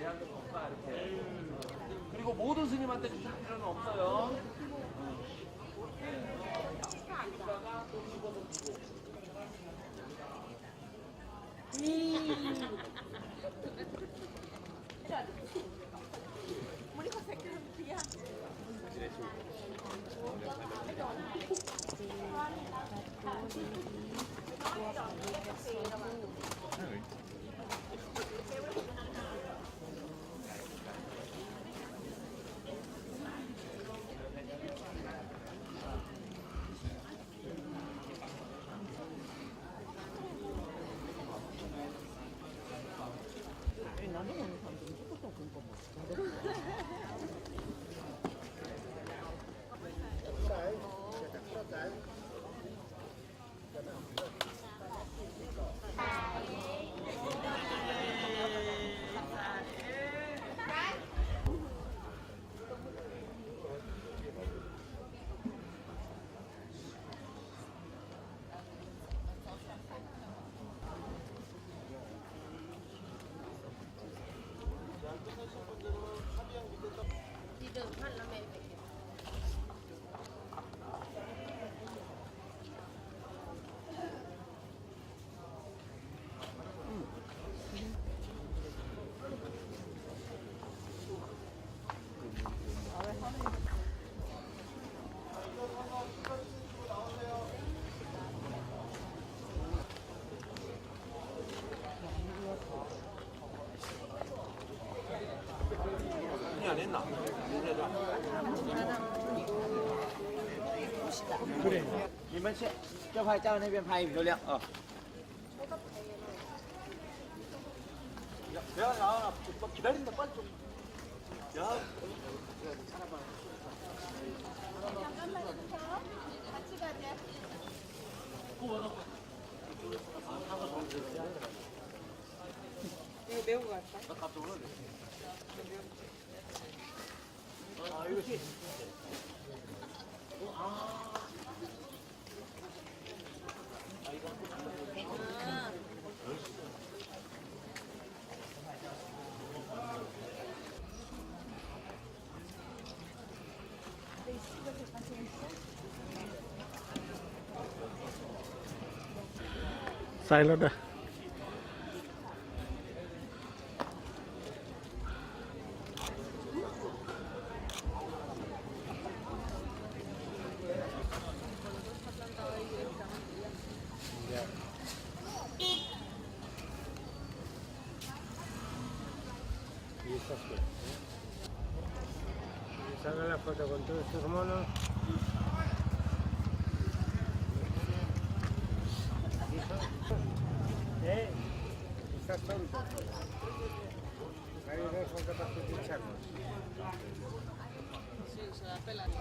예약도 없다 이렇게. 그리고 모든 스님한테 주실 필요는 없어요. 여기다가 또 집어서 주고. 안 했나? 그래. 你们去这块站那边拍漂亮啊。 야, 기다린다 빨리 좀. 야. 같이 가자. 이거 매운 거 같다. 나 깜짝 놀랐네. 아, 이거 sai lót rồi. Saca la foto con todos estos monos. Estás tonto. Ahí no son capaces de echarnos. Sí, se la pelan.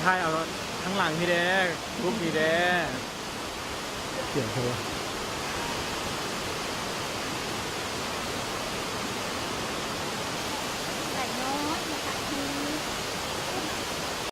ถ่ายเอาข้างหลังพี่แดงรูปพี่แดง เสียงใครวะ